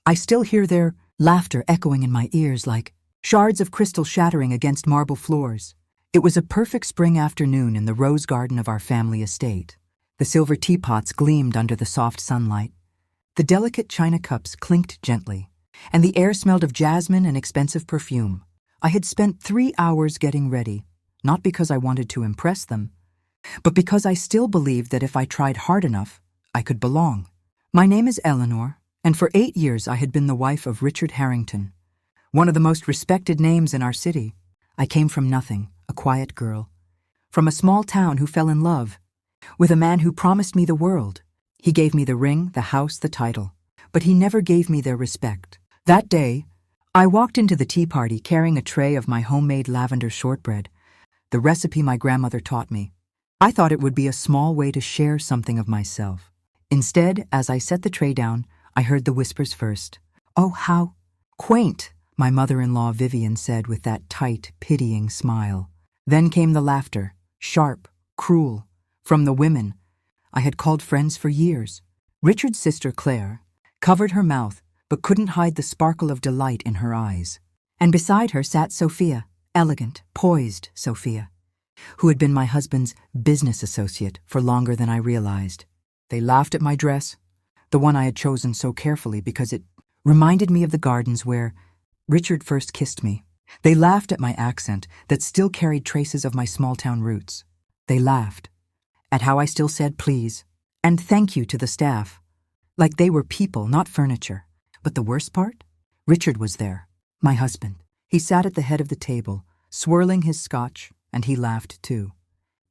I still hear their laughter echoing in my ears like shards of crystal shattering against marble floors. It was a perfect spring afternoon in the rose garden of our family estate. The silver teapots gleamed under the soft sunlight. The delicate china cups clinked gently, and the air smelled of jasmine and expensive perfume. I had spent 3 hours getting ready, not because I wanted to impress them, but because I still believed that if I tried hard enough, I could belong. My name is Eleanor, and for 8 years I had been the wife of Richard Harrington, one of the most respected names in our city. I came from nothing, a quiet girl, from a small town who fell in love with a man who promised me the world. He gave me the ring, the house, the title, but he never gave me their respect. That day, I walked into the tea party carrying a tray of my homemade lavender shortbread, the recipe my grandmother taught me. I thought it would be a small way to share something of myself. Instead, as I set the tray down, I heard the whispers first. "Oh, how quaint," my mother-in-law Vivian said with that tight, pitying smile. Then came the laughter, sharp, cruel, from the women I had called friends for years. Richard's sister Claire covered her mouth but couldn't hide the sparkle of delight in her eyes. And beside her sat Sophia, elegant, poised Sophia, who had been my husband's business associate for longer than I realized. They laughed at my dress, the one I had chosen so carefully because it reminded me of the gardens where Richard first kissed me. They laughed at my accent that still carried traces of my small-town roots. They laughed at how I still said please and thank you to the staff, like they were people, not furniture. But the worst part? Richard was there, my husband. He sat at the head of the table, swirling his scotch, and he laughed too.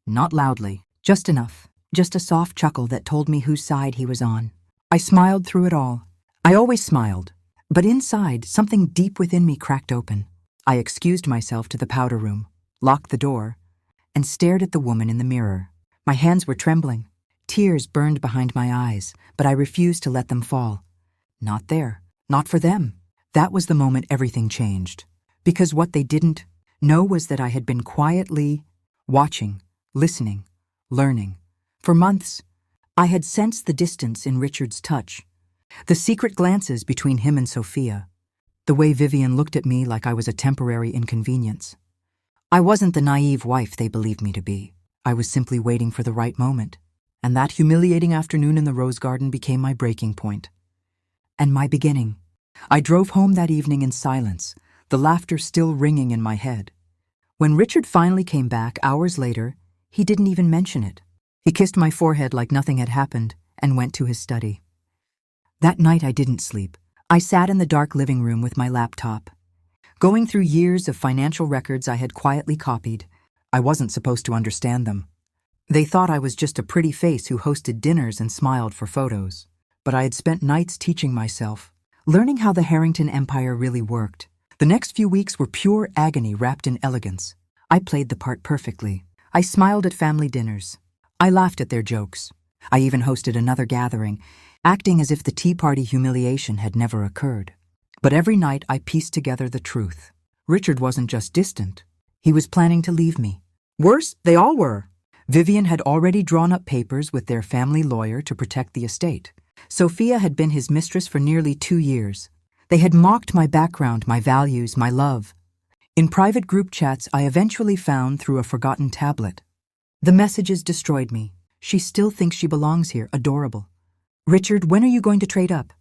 Not loudly, just enough, just a soft chuckle that told me whose side he was on. I smiled through it all. I always smiled, but inside, something deep within me cracked open. I excused myself to the powder room, locked the door, and stared at the woman in the mirror. My hands were trembling. Tears burned behind my eyes, but I refused to let them fall. Not there. Not for them. That was the moment everything changed. Because what they didn't know was that I had been quietly watching, listening, learning. For months, I had sensed the distance in Richard's touch, the secret glances between him and Sophia, the way Vivian looked at me like I was a temporary inconvenience. I wasn't the naive wife they believed me to be. I was simply waiting for the right moment. And that humiliating afternoon in the rose garden became my breaking point. And my beginning. I drove home that evening in silence, the laughter still ringing in my head. When Richard finally came back hours later, he didn't even mention it. He kissed my forehead like nothing had happened and went to his study. That night I didn't sleep. I sat in the dark living room with my laptop, going through years of financial records I had quietly copied. I wasn't supposed to understand them. They thought I was just a pretty face who hosted dinners and smiled for photos. But I had spent nights teaching myself, learning how the Harrington Empire really worked. The next few weeks were pure agony wrapped in elegance. I played the part perfectly. I smiled at family dinners. I laughed at their jokes. I even hosted another gathering, acting as if the tea party humiliation had never occurred. But every night I pieced together the truth. Richard wasn't just distant. He was planning to leave me. Worse, they all were. Vivian had already drawn up papers with their family lawyer to protect the estate. Sophia had been his mistress for nearly 2 years. They had mocked my background, my values, my love. In private group chats I eventually found through a forgotten tablet. The messages destroyed me. She still thinks she belongs here, adorable. Richard, when are you going to trade up?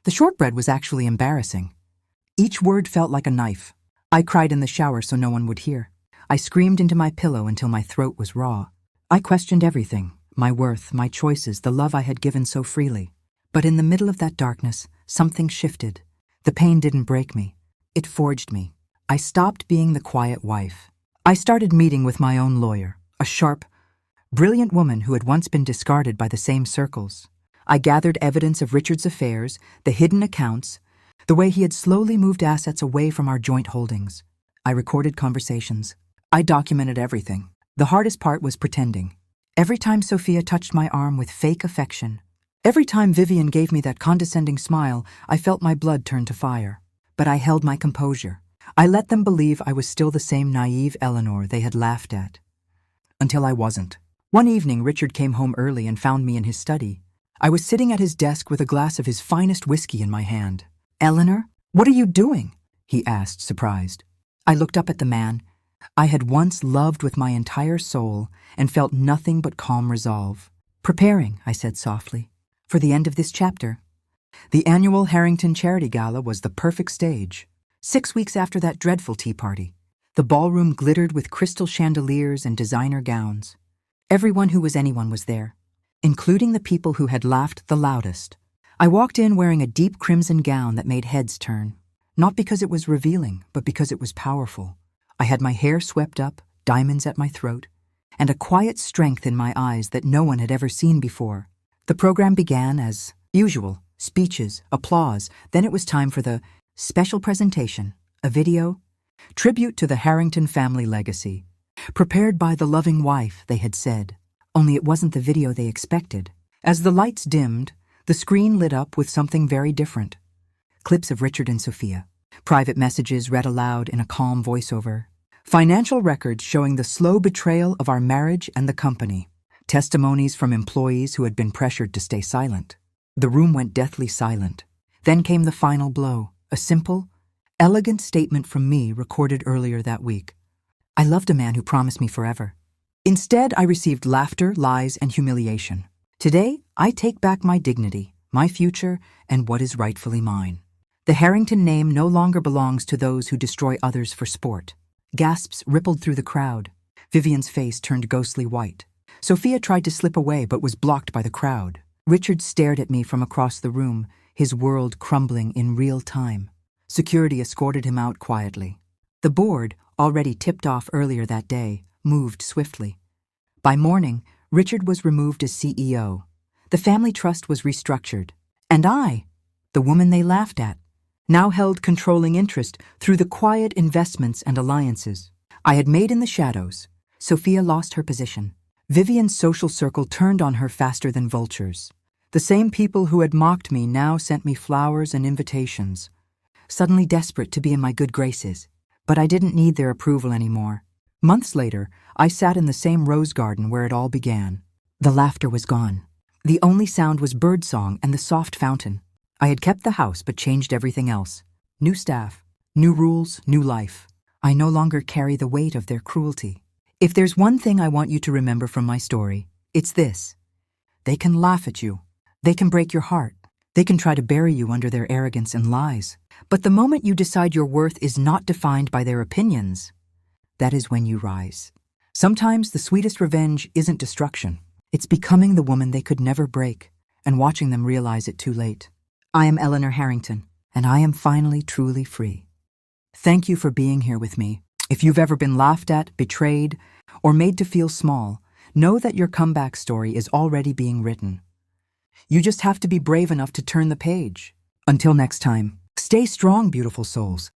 The shortbread was actually embarrassing. Each word felt like a knife. I cried in the shower so no one would hear. I screamed into my pillow until my throat was raw. I questioned everything, my worth, my choices, the love I had given so freely. But in the middle of that darkness, something shifted. The pain didn't break me. It forged me. I stopped being the quiet wife. I started meeting with my own lawyer, a sharp, brilliant woman who had once been discarded by the same circles. I gathered evidence of Richard's affairs, the hidden accounts, the way he had slowly moved assets away from our joint holdings. I recorded conversations. I documented everything. The hardest part was pretending. Every time Sophia touched my arm with fake affection, every time Vivian gave me that condescending smile, I felt my blood turn to fire. But I held my composure. I let them believe I was still the same naive Eleanor they had laughed at. Until I wasn't. One evening, Richard came home early and found me in his study. I was sitting at his desk with a glass of his finest whiskey in my hand. "Eleanor, what are you doing?" he asked, surprised. I looked up at the man I had once loved with my entire soul and felt nothing but calm resolve. "Preparing," I said softly, "for the end of this chapter." The annual Harrington Charity Gala was the perfect stage. 6 weeks after that dreadful tea party, the ballroom glittered with crystal chandeliers and designer gowns. Everyone who was anyone was there, including the people who had laughed the loudest. I walked in wearing a deep crimson gown that made heads turn, not because it was revealing, but because it was powerful. I had my hair swept up, diamonds at my throat, and a quiet strength in my eyes that no one had ever seen before. The program began as usual, speeches, applause. Then it was time for the special presentation, a video, tribute to the Harrington family legacy. Prepared by the loving wife, they had said. Only it wasn't the video they expected. As the lights dimmed, the screen lit up with something very different. Clips of Richard and Sophia. Private messages read aloud in a calm voiceover. Financial records showing the slow betrayal of our marriage and the company. Testimonies from employees who had been pressured to stay silent. The room went deathly silent. Then came the final blow, a simple, elegant statement from me recorded earlier that week. I loved a man who promised me forever. Instead, I received laughter, lies, and humiliation. Today, I take back my dignity, my future, and what is rightfully mine. The Harrington name no longer belongs to those who destroy others for sport. Gasps rippled through the crowd. Vivian's face turned ghostly white. Sophia tried to slip away but was blocked by the crowd. Richard stared at me from across the room, his world crumbling in real time. Security escorted him out quietly. The board, already tipped off earlier that day, moved swiftly. By morning, Richard was removed as CEO. The family trust was restructured. And I, the woman they laughed at, now held controlling interest through the quiet investments and alliances I had made in the shadows. Sophia lost her position. Vivian's social circle turned on her faster than vultures. The same people who had mocked me now sent me flowers and invitations, suddenly desperate to be in my good graces. But I didn't need their approval anymore. Months later, I sat in the same rose garden where it all began. The laughter was gone. The only sound was birdsong and the soft fountain. I had kept the house but changed everything else. New staff, new rules, new life. I no longer carry the weight of their cruelty. If there's one thing I want you to remember from my story, it's this. They can laugh at you. They can break your heart. They can try to bury you under their arrogance and lies. But the moment you decide your worth is not defined by their opinions, that is when you rise. Sometimes the sweetest revenge isn't destruction. It's becoming the woman they could never break and watching them realize it too late. I am Eleanor Harrington, and I am finally truly free. Thank you for being here with me. If you've ever been laughed at, betrayed, or made to feel small, know that your comeback story is already being written. You just have to be brave enough to turn the page. Until next time, stay strong, beautiful souls.